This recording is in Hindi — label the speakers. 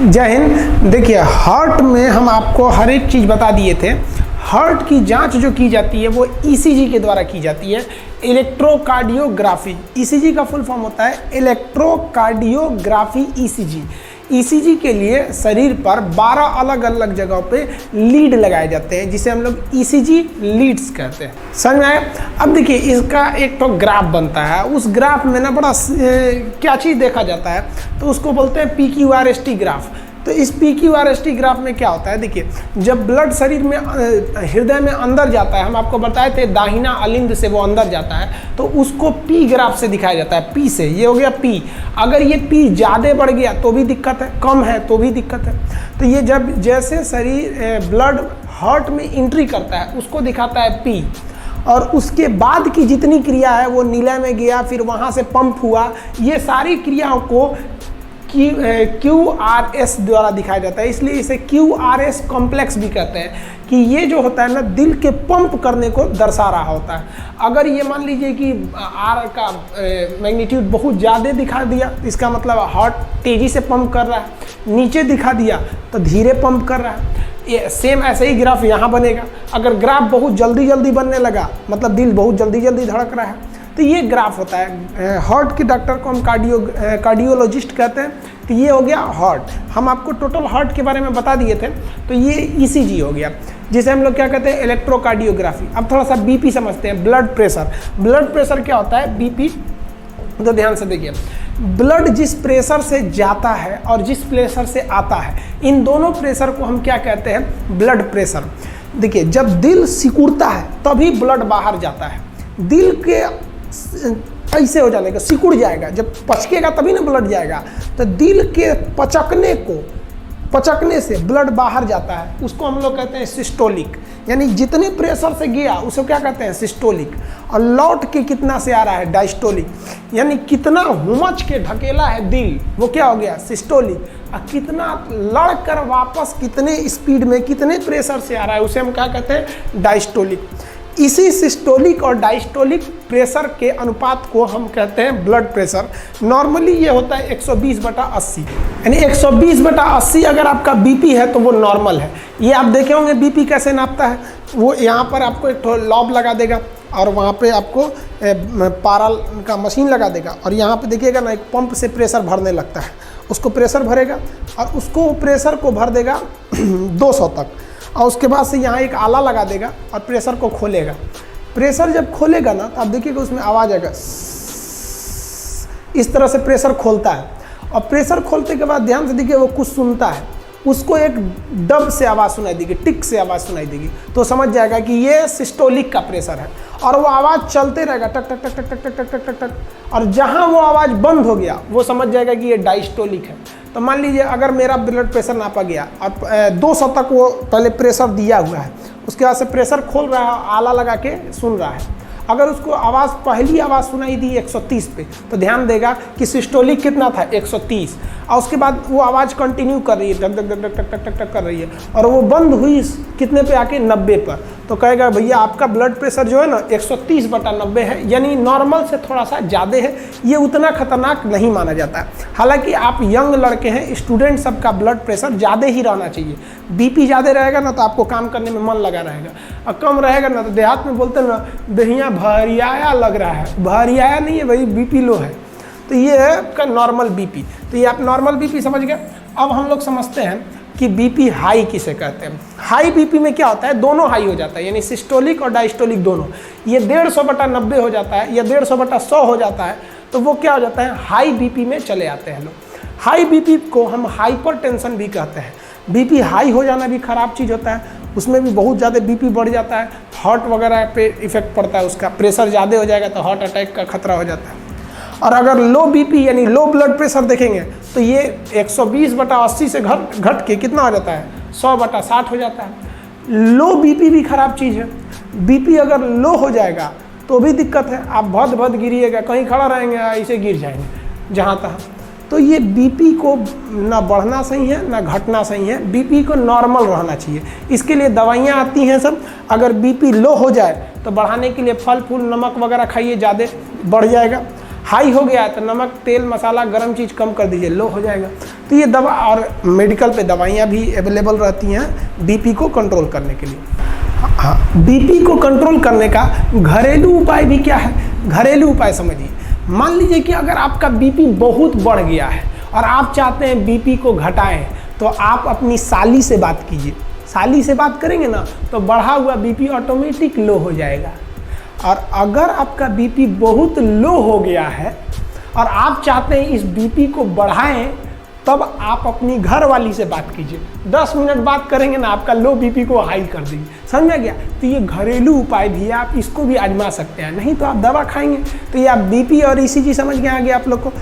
Speaker 1: जय हिंद। देखिए, हार्ट में हम आपको हर एक चीज़ बता दिए थे। हार्ट की जांच जो की जाती है वो ईसीजी के द्वारा की जाती है, इलेक्ट्रोकार्डियोग्राफी। ईसीजी का फुल फॉर्म होता है इलेक्ट्रोकार्डियोग्राफी ईसीजी। ईसीजी के लिए शरीर पर 12 अलग अलग जगहों पे लीड लगाए जाते हैं, जिसे हम लोग ईसीजी लीड्स कहते हैं। समझ में आया? अब देखिए, इसका एक तो ग्राफ बनता है। उस ग्राफ में ना बड़ा क्या चीज़ देखा जाता है, तो उसको बोलते हैं PQRST ग्राफ। तो इस PQRST ग्राफ में क्या होता है, देखिए, जब ब्लड शरीर में हृदय में अंदर जाता है, हम आपको बताए थे दाहिना अलिंद से वो अंदर जाता है, तो उसको P ग्राफ से दिखाया जाता है। P से, ये हो गया P। अगर ये P ज़्यादा बढ़ गया तो भी दिक्कत है, कम है तो भी दिक्कत है। तो ये जब जैसे शरीर ब्लड हार्ट में एंट्री करता है उसको दिखाता है P, और उसके बाद की जितनी क्रिया है वो नीले में गया, फिर वहाँ से पंप हुआ, ये सारी क्रियाओं को QRS द्वारा दिखाया जाता है। इसलिए इसे QRS कॉम्प्लेक्स भी कहते हैं कि ये जो होता है ना, दिल के पंप करने को दर्शा रहा होता है। अगर ये मान लीजिए कि R का मैग्नीट्यूड बहुत ज़्यादा दिखा दिया, इसका मतलब हार्ट तेज़ी से पंप कर रहा है। नीचे दिखा दिया तो धीरे पंप कर रहा है। ये सेम ऐसे ही ग्राफ यहाँ बनेगा। अगर ग्राफ बहुत जल्दी जल्दी बनने लगा, मतलब दिल बहुत जल्दी जल्दी धड़क रहा है, तो ये ग्राफ होता है। हार्ट के डॉक्टर को हम कार्डियोलॉजिस्ट कहते हैं। तो ये हो गया हार्ट। हम आपको टोटल हार्ट के बारे में बता दिए थे। तो ये ईसीजी हो गया, जिसे हम लोग क्या कहते हैं, इलेक्ट्रोकार्डियोग्राफी। अब थोड़ा सा बीपी समझते हैं, ब्लड प्रेशर। ब्लड प्रेशर क्या होता है, बीपी। तो ध्यान से देखिए, ब्लड जिस प्रेशर से जाता है और जिस प्रेशर से आता है, इन दोनों प्रेशर को हम क्या कहते हैं, ब्लड प्रेशर। देखिए, जब दिल सिकुड़ता है तभी ब्लड बाहर जाता है। दिल के ऐसे हो जाने का, सिकुड़ जाएगा, जब पचकेगा तभी ना ब्लड जाएगा। तो दिल के पचकने से ब्लड बाहर जाता है, उसको हम लोग कहते हैं सिस्टोलिक। यानी जितने प्रेशर से गया उसको क्या कहते हैं, सिस्टोलिक। और लौट के कितना से आ रहा है, डायस्टोलिक। यानी कितना हुमच के ढकेला है दिल, वो क्या हो गया, सिस्टोलिक। और कितना लड़कर वापस कितने स्पीड में कितने प्रेशर से आ रहा है, उसे हम क्या कहते हैं, डायस्टोलिक। इसी सिस्टोलिक और डायस्टोलिक प्रेशर के अनुपात को हम कहते हैं ब्लड प्रेशर। नॉर्मली ये होता है 120/80। यानी 120/80 अगर आपका बीपी है तो वो नॉर्मल है। ये आप देखे होंगे बीपी कैसे नापता है। वो यहाँ पर आपको एक लॉब लगा देगा और वहाँ पे आपको पारल का मशीन लगा देगा, और यहाँ पे देखिएगा ना, एक पंप से प्रेशर भरने लगता है। उसको प्रेशर भरेगा और उसको प्रेशर को भर देगा 200 तक, और उसके बाद से यहाँ एक आला लगा देगा और प्रेशर को खोलेगा। प्रेशर जब खोलेगा ना, तो आप देखिएगा उसमें आवाज़ आएगा, इस तरह से प्रेशर खोलता है। और प्रेशर खोलते के बाद ध्यान से देखिए, वो कुछ सुनता है, उसको एक डब से आवाज़ सुनाई देगी, टिक से आवाज़ सुनाई देगी, तो समझ जाएगा कि ये सिस्टोलिक का प्रेशर है। और वो आवाज़ चलते रहेगा, टक टक टक टक टक टक टक टक टक, और जहाँ वो आवाज़ बंद हो गया वो समझ जाएगा कि ये डायस्टोलिक है। तो मान लीजिए अगर मेरा ब्लड प्रेशर नापा गया और 200 तक वो पहले प्रेशर दिया हुआ है, उसके बाद से प्रेशर खोल रहा है, आला लगा के सुन रहा है। अगर उसको आवाज़, पहली आवाज़ सुनाई दी 130 पे, तो ध्यान देगा कि सिस्टोलिक कितना था, 130। और उसके बाद वो आवाज़ कंटिन्यू कर रही है, टक टक टक टक टक टक कर रही है, और वो बंद हुई कितने पे आके, 90 पर। तो कहेगा भैया आपका ब्लड प्रेशर जो है ना 130/90 है, यानी नॉर्मल से थोड़ा सा ज़्यादा है। ये उतना खतरनाक नहीं माना जाता है। हालांकि आप यंग लड़के हैं, स्टूडेंट, सबका ब्लड प्रेशर ज़्यादा ही रहना चाहिए। बीपी ज़्यादा रहेगा ना तो आपको काम करने में मन लगा रहेगा, और कम रहेगा ना तो देहात में बोलते हैं ना, दहिया भरियाया लग रहा है। भरियाया नहीं है भाई, बीपी लो है। तो ये है आपका नॉर्मल बीपी। तो ये आप नॉर्मल बीपी समझ गए। अब हम लोग समझते हैं कि बीपी हाई किसे कहते हैं। हाई बीपी में क्या होता है, दोनों हाई हो जाता है, यानी सिस्टोलिक और डायस्टोलिक दोनों। ये 150/90 हो जाता है या 150/100 हो जाता है, तो वो क्या हो जाता है, हाई बीपी में चले आते हैं लोग। हाई बीपी को हम हाइपरटेंशन भी कहते हैं। बीपी हाई हो जाना भी खराब चीज़ होता है, उसमें भी बहुत ज़्यादा बीपी बढ़ जाता है, हार्ट वगैरह पे इफेक्ट पड़ता है उसका। प्रेशर ज़्यादा हो जाएगा तो हार्ट अटैक का खतरा हो जाता है। और अगर लो बीपी यानी लो ब्लड प्रेशर देखेंगे तो ये 120/80 से घट के कितना हो जाता है, 100/60 हो जाता है। लो बीपी भी खराब चीज़ है। बीपी अगर लो हो जाएगा तो भी दिक्कत है, आप भद गिरिएगा, कहीं खड़ा रहेंगे ऐसे गिर जाएंगे जहाँ तहाँ। तो ये बीपी को ना बढ़ना सही है ना घटना सही है, बीपी को नॉर्मल रहना चाहिए। इसके लिए दवाइयाँ आती हैं सब। अगर बीपी लो हो जाए तो बढ़ाने के लिए फल फूल नमक वगैरह खाइए, ज़्यादा बढ़ जाएगा। हाई हो गया है तो नमक, तेल, मसाला, गर्म चीज़ कम कर दीजिए, लो हो जाएगा। तो ये दवा, और मेडिकल पे दवाइयाँ भी अवेलेबल रहती हैं बीपी को कंट्रोल करने के लिए। हाँ, बीपी को कंट्रोल करने का घरेलू उपाय भी क्या है? घरेलू उपाय समझिए। मान लीजिए कि अगर आपका बीपी बहुत बढ़ गया है और आप चाहते हैं बीपी को घटाएं, तो आप अपनी साली से बात कीजिए। साली से बात करेंगे ना तो बढ़ा हुआ बीपी ऑटोमेटिक लो हो जाएगा। और अगर आपका बीपी बहुत लो हो गया है और आप चाहते हैं इस बीपी को बढ़ाएं, तब आप अपनी घर वाली से बात कीजिए। 10 मिनट बात करेंगे ना, आपका लो बीपी को हाई कर देंगे। समझा गया? तो ये घरेलू उपाय भी है, आप इसको भी आजमा सकते हैं। नहीं तो आप दवा खाएंगे तो ये आप बीपी और ईसीजी समझ के आ गया आप लोग को।